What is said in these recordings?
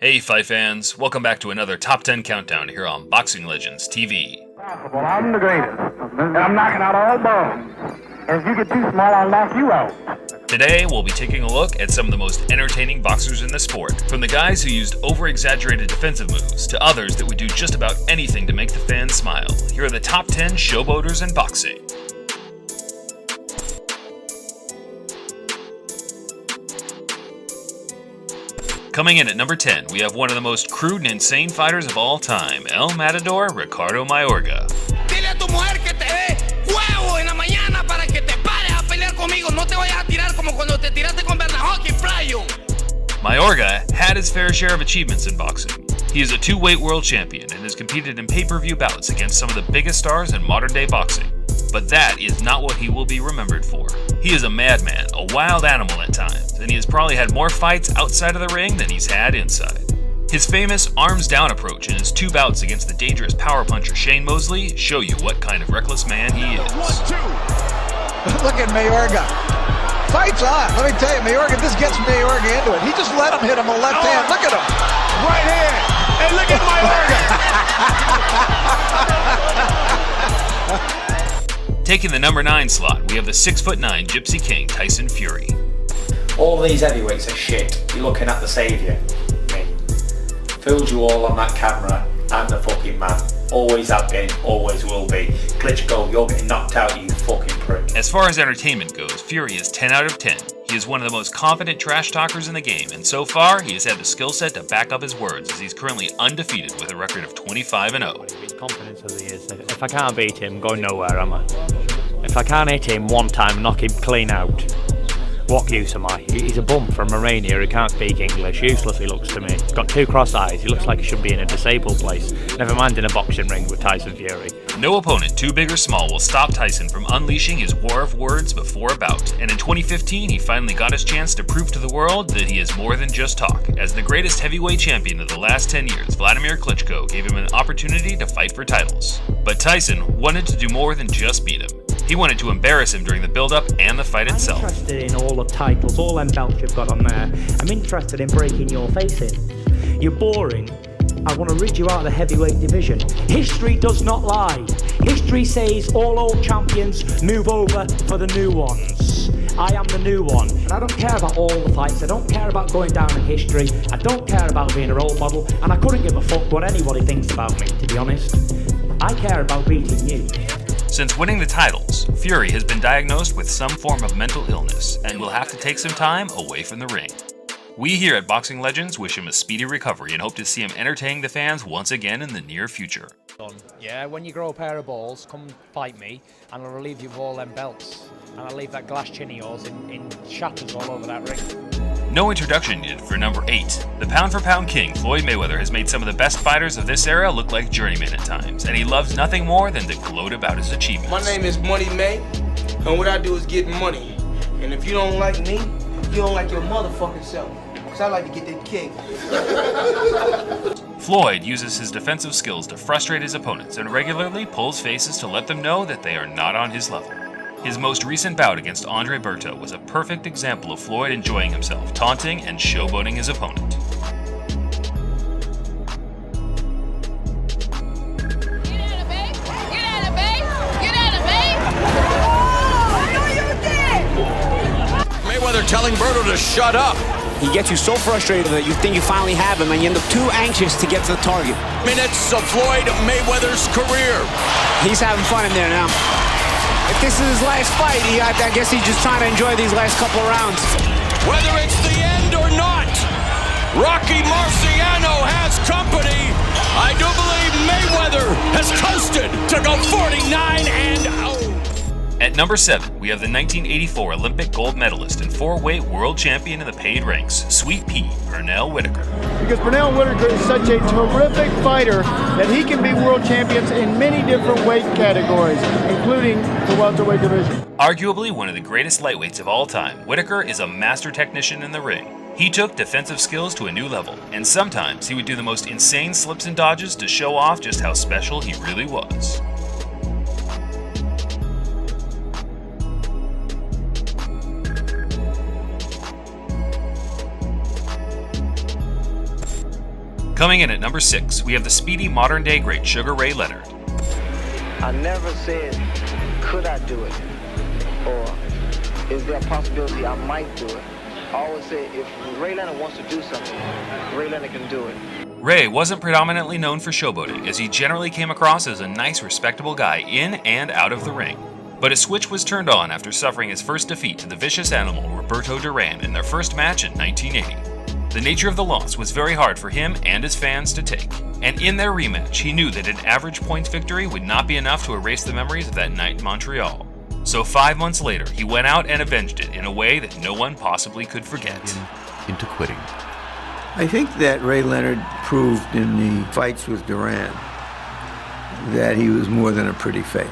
Hey Fight fans, welcome back to another Top 10 Countdown here on Boxing Legends TV. Well, I'm the greatest, and I'm knocking out all bones. And if you get too small, I'll knock you out. Today, we'll be taking a look at some of the most entertaining boxers in the sport. From the guys who used over-exaggerated defensive moves, to others that would do just about anything to make the fans smile. Here are the top 10 showboaters in boxing. Coming in at number 10, we have one of the most crude and insane fighters of all time, El Matador Ricardo Mayorga. Dile a tu mujer que te dé huevo en la mañana para que te pares a pelear conmigo. No te vayas a tirar como cuando te tiraste con Bernard y Playo. Mayorga had his fair share of achievements in boxing. He is a two-weight world champion and has competed in pay-per-view bouts against some of the biggest stars in modern-day boxing. But that is not what he will be remembered for. He is a madman, a wild animal at times, and he has probably had more fights outside of the ring than he's had inside. His famous arms-down approach in his two bouts against the dangerous power puncher Shane Mosley show you what kind of reckless man he is. 1-2. Look at Mayorga. Fight's on. Let me tell you, Mayorga, this gets Mayorga into it. He just let him hit him a left hand. Look at him. Right hand. And look at Mayorga. Taking the number 9 slot, we have the 6'9" Gypsy King Tyson Fury. All these heavyweights are shit. You're looking at the saviour. Me. Fooled you all on that camera. I'm the fucking man. Always have been, always will be. Klitschko, you're getting knocked out, you fucking prick. As far as entertainment goes, Fury is 10 out of 10. He is one of the most confident trash talkers in the game, and so far, he has had the skill set to back up his words, as he's currently undefeated with a record of 25-0. Confidence as he is. If I can't beat him, going nowhere, am I? If I can't hit him one time, knock him clean out, what use am I? He's a bum from Romania, he can't speak English, useless he looks to me. He's got two cross eyes, he looks like he should be in a disabled place. Never mind in a boxing ring with Tyson Fury. No opponent, too big or small, will stop Tyson from unleashing his war of words before a bout. And in 2015, he finally got his chance to prove to the world that he is more than just talk. As the greatest heavyweight champion of the last 10 years, Vladimir Klitschko gave him an opportunity to fight for titles. But Tyson wanted to do more than just beat him. He wanted to embarrass him during the build-up and the fight itself. I'm interested in all the titles, all them belts you've got on there. I'm interested in breaking your face in. You're boring. I want to rid you out of the heavyweight division. History does not lie. History says all old champions move over for the new ones. I am the new one. And I don't care about all the fights. I don't care about going down in history. I don't care about being a role model. And I couldn't give a fuck what anybody thinks about me, to be honest. I care about beating you. Since winning the titles, Fury has been diagnosed with some form of mental illness and will have to take some time away from the ring. We here at Boxing Legends wish him a speedy recovery and hope to see him entertaining the fans once again in the near future. Yeah, when you grow a pair of balls, come fight me and I'll relieve you of all them belts. And I'll leave that glass chin of yours in shatters all over that ring. No introduction needed for number 8. The pound-for-pound king, Floyd Mayweather, has made some of the best fighters of this era look like journeymen at times, and he loves nothing more than to gloat about his achievements. My name is Money May, and what I do is get money. And if you don't like me, you don't like your motherfucking self. Because I like to get that kick. Floyd uses his defensive skills to frustrate his opponents and regularly pulls faces to let them know that they are not on his level. His most recent bout against Andre Berto was a perfect example of Floyd enjoying himself, taunting and showboating his opponent. Get out of base! Get out of base! Get out of base! Oh, no, you did! Mayweather telling Berto to shut up. He gets you so frustrated that you think you finally have him and you end up too anxious to get to the target. Minutes of Floyd Mayweather's career. He's having fun in there now. If this is his last fight, I guess he's just trying to enjoy these last couple of rounds. Whether it's the end or not, Rocky Marciano has company. I do believe Mayweather has coasted to go 49-0. At number 7, we have the 1984 Olympic gold medalist and 4-weight world champion in the paid ranks, Sweet Pea, Pernell Whitaker. Because Pernell Whitaker is such a terrific fighter that he can be world champions in many different weight categories, including the welterweight division. Arguably one of the greatest lightweights of all time, Whitaker is a master technician in the ring. He took defensive skills to a new level, and sometimes he would do the most insane slips and dodges to show off just how special he really was. Coming in at number 6, we have the speedy modern-day great Sugar Ray Leonard. I never said, could I do it? Or is there a possibility I might do it? I always say, if Ray Leonard wants to do something, Ray Leonard can do it. Ray wasn't predominantly known for showboating, as he generally came across as a nice, respectable guy in and out of the ring. But a switch was turned on after suffering his first defeat to the vicious animal Roberto Duran in their first match in 1980. The nature of the loss was very hard for him and his fans to take, and in their rematch, he knew that an average points victory would not be enough to erase the memories of that night in Montreal. So 5 months later, he went out and avenged it in a way that no one possibly could forget. Into quitting. I think that Ray Leonard proved in the fights with Duran that he was more than a pretty face.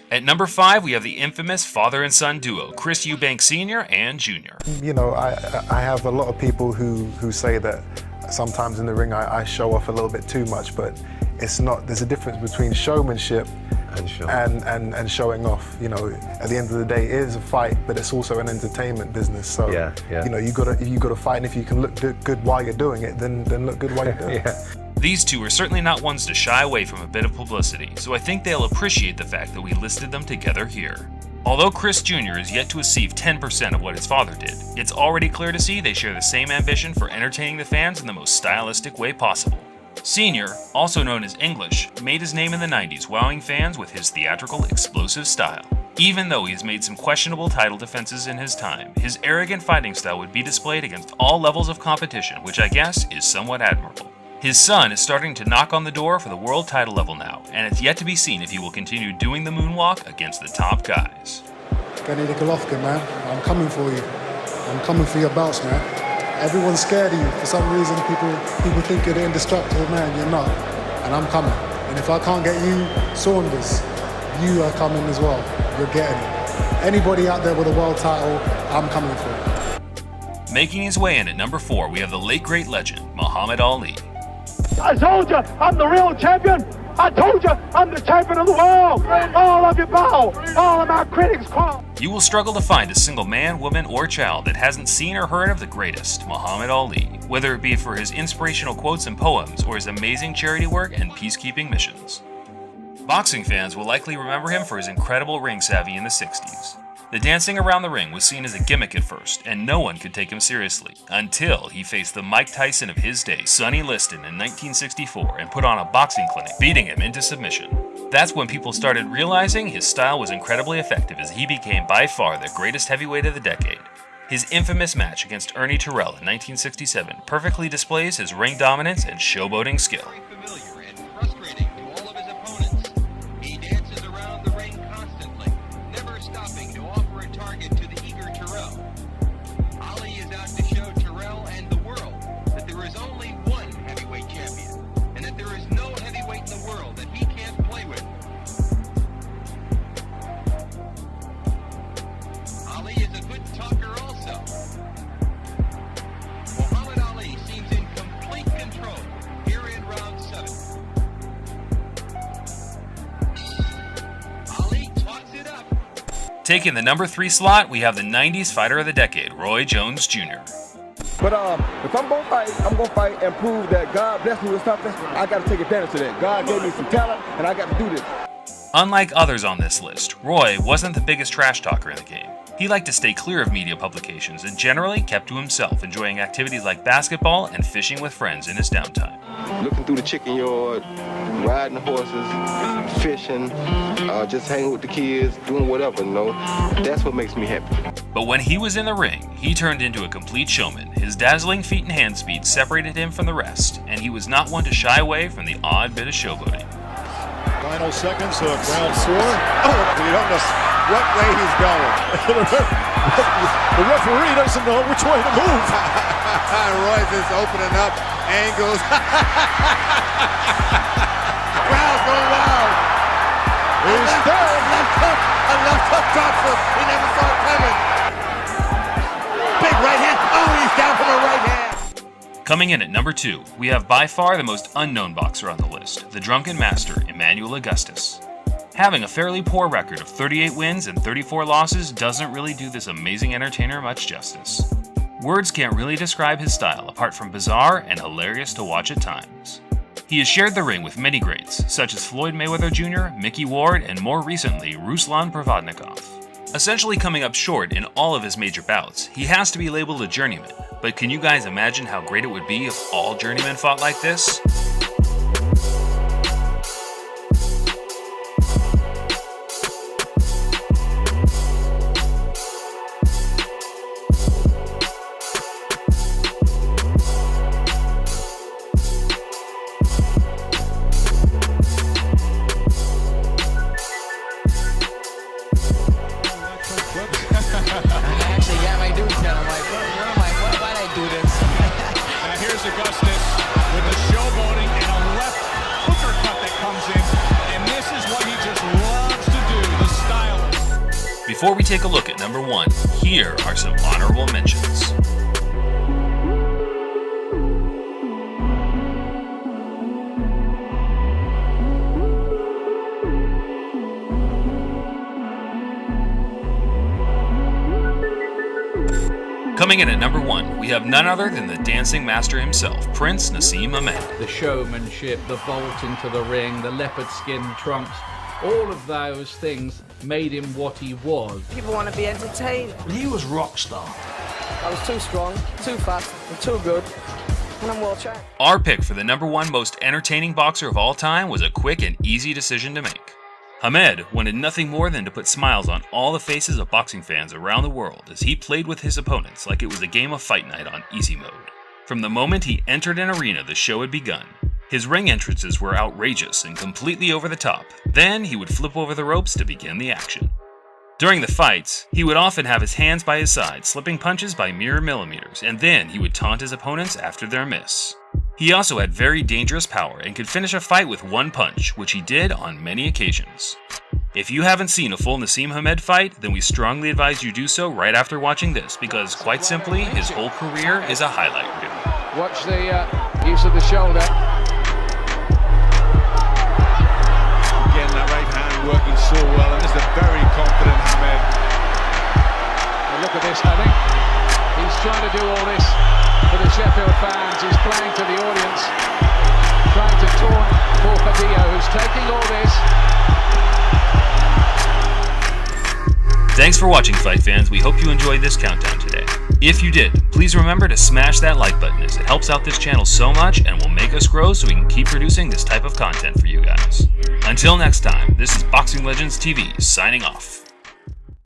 At number 5, we have the infamous father and son duo, Chris Eubank Sr. and Jr. You know, I have a lot of people who say that sometimes in the ring I show off a little bit too much, but it's not. There's a difference between showmanship and showing off. You know, at the end of the day, it is a fight, but it's also an entertainment business. So you know, you gotta fight, and if you can look good while you're doing it, then look good while you're doing it. These two are certainly not ones to shy away from a bit of publicity, so I think they'll appreciate the fact that we listed them together here. Although Chris Jr. is yet to achieve 10% of what his father did, it's already clear to see they share the same ambition for entertaining the fans in the most stylistic way possible. Sr., also known as English, made his name in the 90s, wowing fans with his theatrical, explosive style. Even though he has made some questionable title defenses in his time, his arrogant fighting style would be displayed against all levels of competition, which I guess is somewhat admirable. His son is starting to knock on the door for the world title level now, and it's yet to be seen if he will continue doing the moonwalk against the top guys. Gennady Golovkin, man, I'm coming for you. I'm coming for your belts, man. Everyone's scared of you. For some reason, people think you're the indestructible man. You're not, and I'm coming. And if I can't get you, Saunders, you are coming as well. You're getting it. Anybody out there with a world title, I'm coming for it. Making his way in at number 4, we have the late great legend, Muhammad Ali. I told you, I'm the real champion. I told you, I'm the champion of the world. All of you bow. All of my critics call. You will struggle to find a single man, woman, or child that hasn't seen or heard of the greatest, Muhammad Ali, whether it be for his inspirational quotes and poems or his amazing charity work and peacekeeping missions. Boxing fans will likely remember him for his incredible ring savvy in the 60s. The dancing around the ring was seen as a gimmick at first, and no one could take him seriously, until he faced the Mike Tyson of his day, Sonny Liston, in 1964 and put on a boxing clinic, beating him into submission. That's when people started realizing his style was incredibly effective, as he became by far the greatest heavyweight of the decade. His infamous match against Ernie Terrell in 1967 perfectly displays his ring dominance and showboating skill. Taking the number 3 slot, we have the 90s fighter of the decade, Roy Jones Jr. But if I'm going to fight and prove that God blessed me with something, I got to take advantage of that. God gave me some talent, and I got to do this. Unlike others on this list, Roy wasn't the biggest trash talker in the game. He liked to stay clear of media publications and generally kept to himself, enjoying activities like basketball and fishing with friends in his downtime. Looking through the chicken yard, riding horses, fishing, just hanging with the kids, doing whatever, you know. That's what makes me happy. But when he was in the ring, he turned into a complete showman. His dazzling feet and hand speed separated him from the rest, and he was not one to shy away from the odd bit of showboating. Final seconds of round 4. Oh, we don't know what way he's going. The referee doesn't know which way to move. Roy's is opening up angles. Crowd's going wild. He's down. A left hook drop foot. He never saw it coming. Big right hand. Oh, he's down from a right hand. Coming in at number 2, we have by far the most unknown boxer on the list, the drunken master, Emmanuel Augustus. Having a fairly poor record of 38 wins and 34 losses doesn't really do this amazing entertainer much justice. Words can't really describe his style apart from bizarre and hilarious to watch at times. He has shared the ring with many greats, such as Floyd Mayweather Jr., Mickey Ward, and more recently, Ruslan Provodnikov. Essentially coming up short in all of his major bouts, he has to be labeled a journeyman, but can you guys imagine how great it would be if all journeymen fought like this? Before we take a look at number 1, here are some honorable mentions. Coming in at number 1, we have none other than the dancing master himself, Prince Naseem Hamed. The showmanship, the vault into the ring, the leopard skin trunks, all of those things made him what he was. People want to be entertained. He was rock star. I was too strong, too fast, and too good. And I'm world champ. Our pick for the number 1 most entertaining boxer of all time was a quick and easy decision to make. Hamed wanted nothing more than to put smiles on all the faces of boxing fans around the world as he played with his opponents like it was a game of Fight Night on easy mode. From the moment he entered an arena, the show had begun. His ring entrances were outrageous and completely over the top. Then he would flip over the ropes to begin the action. During the fights, he would often have his hands by his side, slipping punches by mere millimeters, and then he would taunt his opponents after their miss. He also had very dangerous power and could finish a fight with one punch, which he did on many occasions. If you haven't seen a full Naseem Hamed fight, then we strongly advise you do so right after watching this, because quite simply, his whole career is a highlight reel. Watch the use of the shoulder. Again, that right hand working so well, and this is a very confident Hamed. Look at this, I think. He's trying to do all this for the Sheffield fans. He's playing to the audience, trying to taunt Porfadillo, who's taking all this. Thanks for watching, Fight fans. We hope you enjoyed this countdown today. If you did, please remember to smash that like button as it helps out this channel so much and will make us grow so we can keep producing this type of content for you guys. Until next time, this is Boxing Legends TV signing off.